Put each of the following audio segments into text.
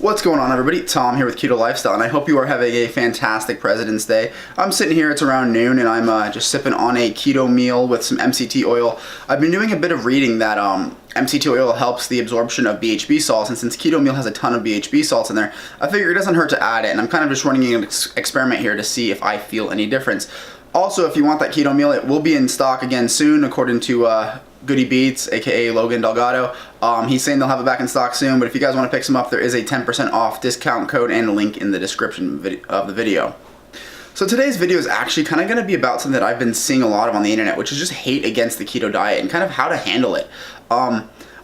What's going on, everybody? Tom here with Keto Lifestyle, and I hope you are having a fantastic President's Day. I'm sitting here, it's around noon, and I'm just sipping on a keto meal with some MCT oil. I've been doing a bit of reading that MCT oil helps the absorption of BHB salts, and since keto meal has a ton of BHB salts in there, I figure it doesn't hurt to add it, and I'm kind of just running an experiment here to see if I feel any difference. Also, if you want that keto meal, it will be in stock again soon, according to Goody Beats, aka Logan Delgado. He's saying they'll have it back in stock soon, but if you guys want to pick some up, there is a 10% off discount code and a link in the description of the video. So today's video is actually kind of going to be about something that I've been seeing a lot of on the internet, which is just hate against the keto diet and kind of how to handle it.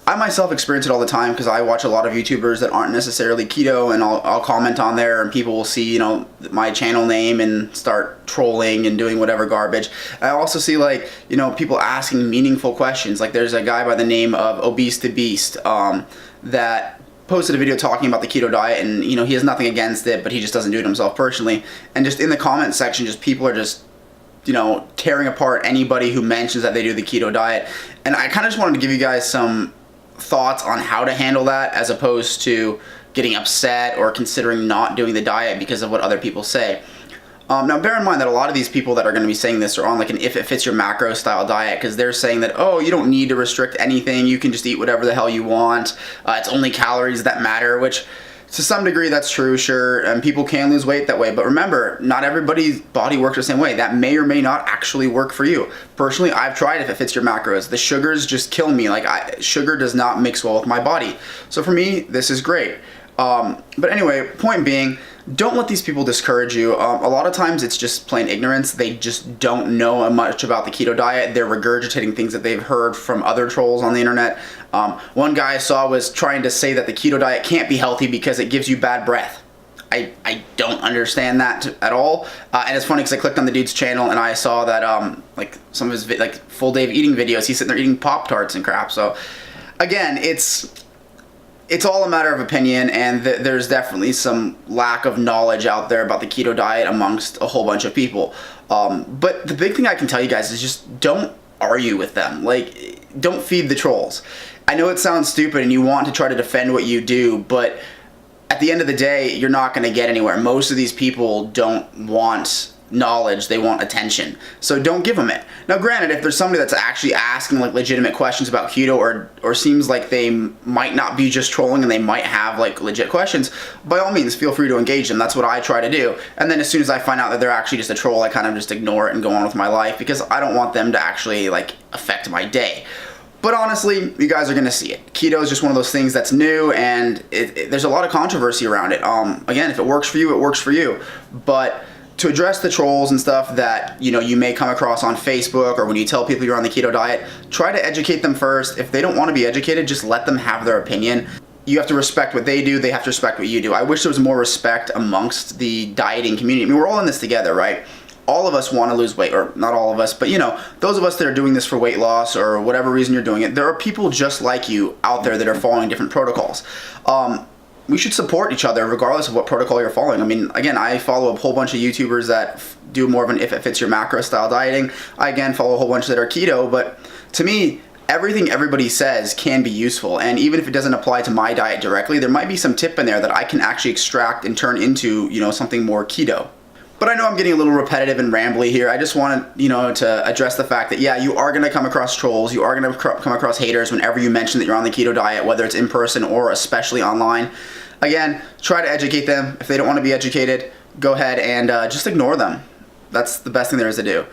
I myself experience it all the time because I watch a lot of YouTubers that aren't necessarily keto, and I'll comment on there and people will see, you know, my channel name and start trolling and doing whatever garbage. I also see, like, you know, people asking meaningful questions. Like, there's a guy by the name of Obese to Beast that posted a video talking about the keto diet, and, you know, he has nothing against it, but he just doesn't do it himself personally. And just in the comment section, just people are just, you know, tearing apart anybody who mentions that they do the keto diet. And I kind of just wanted to give you guys some thoughts on how to handle that, as opposed to getting upset or considering not doing the diet because of what other people say. Now, bear in mind that a lot of these people that are going to be saying this are on like an if it fits your macro style diet, because they're saying that, oh, you don't need to restrict anything, you can just eat whatever the hell you want, it's only calories that matter, which to some degree that's true, sure, and people can lose weight that way, but remember, not everybody's body works the same way. That may or may not actually work for you. Personally, I've tried if it fits your macros. The sugars just kill me. Like, sugar does not mix well with my body. So for me, this is great. But anyway, point being, don't let these people discourage you. A lot of times it's just plain ignorance. They just don't know much about the keto diet. They're regurgitating things that they've heard from other trolls on the internet. One guy I saw was trying to say that the keto diet can't be healthy because it gives you bad breath. I don't understand that at all. And it's funny because I clicked on the dude's channel and I saw that like some of his like full day of eating videos, he's sitting there eating Pop-Tarts and crap. So again, it's all a matter of opinion, and there's definitely some lack of knowledge out there about the keto diet amongst a whole bunch of people. But the big thing I can tell you guys is just don't argue with them. Like, don't feed the trolls. I know it sounds stupid and you want to try to defend what you do, but at the end of the day, you're not going to get anywhere. Most of these people don't want knowledge, they want attention, so don't give them it. Now granted, if there's somebody that's actually asking like legitimate questions about keto, or seems like they might not be just trolling and they might have like legit questions, by all means feel free to engage them. That's what I try to do. And then as soon as I find out that they're actually just a troll, I kind of just ignore it and go on with my life, because I don't want them to actually like affect my day. But honestly, you guys are going to see it. Keto is just one of those things that's new, and there's a lot of controversy around it. Again, if it works for you, it works for you. But to address the trolls and stuff that, you know, you may come across on Facebook or when you tell people you're on the keto diet, try to educate them first. If they don't want to be educated, just let them have their opinion. You have to respect what they do, they have to respect what you do. I wish there was more respect amongst the dieting community. I mean, we're all in this together, right? All of us want to lose weight, or not all of us, but you know, those of us that are doing this for weight loss or whatever reason you're doing it, there are people just like you out there that are following different protocols. We should support each other regardless of what protocol you're following. I mean, again, I follow a whole bunch of YouTubers that do more of an if it fits your macro style dieting. I again follow a whole bunch that are keto, but to me, everything everybody says can be useful, and even if it doesn't apply to my diet directly, there might be some tip in there that I can actually extract and turn into, you know, something more keto. But I know I'm getting a little repetitive and rambly here. I just wanted, you know, to address the fact that, yeah, you are going to come across trolls. You are going to come across haters whenever you mention that you're on the keto diet, whether it's in person or especially online. Again, try to educate them. If they don't want to be educated, go ahead and just ignore them. That's the best thing there is to do.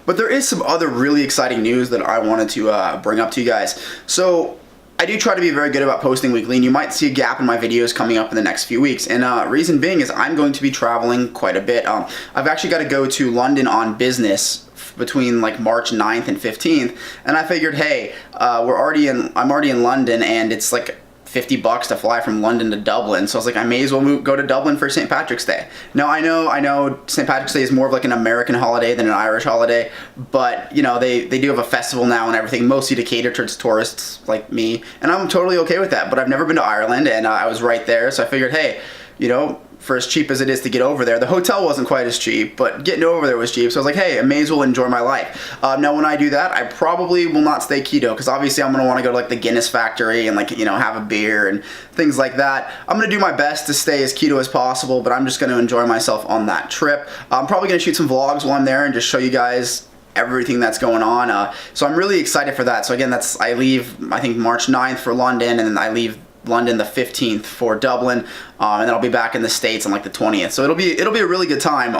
But there is some other really exciting news that I wanted to bring up to you guys. So I do try to be very good about posting weekly, and you might see a gap in my videos coming up in the next few weeks. And reason being is I'm going to be traveling quite a bit. I've actually got to go to London on business between like March 9th and 15th, and I figured, hey, I'm already in London, and it's like $50 to fly from London to Dublin, so I was like, I may as well go to Dublin for St. Patrick's Day. Now I know St. Patrick's Day is more of like an American holiday than an Irish holiday, but you know, they do have a festival now and everything, mostly to cater to tourists like me, and I'm totally okay with that. But I've never been to Ireland, and I was right there, so I figured, hey, you know, for as cheap as it is to get over there. The hotel wasn't quite as cheap, but getting over there was cheap. So I was like, hey, I may as well enjoy my life. Now when I do that, I probably will not stay keto, because obviously I'm going to want to go to like the Guinness factory and like, you know, have a beer and things like that. I'm going to do my best to stay as keto as possible, but I'm just going to enjoy myself on that trip. I'm probably going to shoot some vlogs while I'm there and just show you guys everything that's going on. So I'm really excited for that. So again, I leave, I think, March 9th for London, and then I leave London the 15th for Dublin, and then I'll be back in the States on like the 20th. So it'll be a really good time,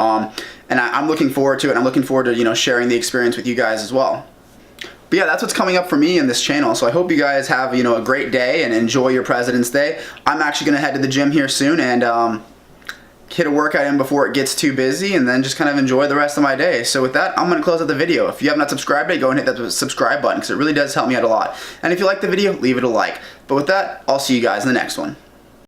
and I'm looking forward to it. I'm looking forward to, you know, sharing the experience with you guys as well. But yeah, that's what's coming up for me in this channel. So I hope you guys have, you know, a great day and enjoy your President's Day. I'm actually going to head to the gym here soon and hit a workout in before it gets too busy, and then just kind of enjoy the rest of my day. So with that, I'm going to close out the video. If you have not subscribed yet, go and hit that subscribe button, because it really does help me out a lot. And if you like the video, leave it a like. But with that, I'll see you guys in the next one.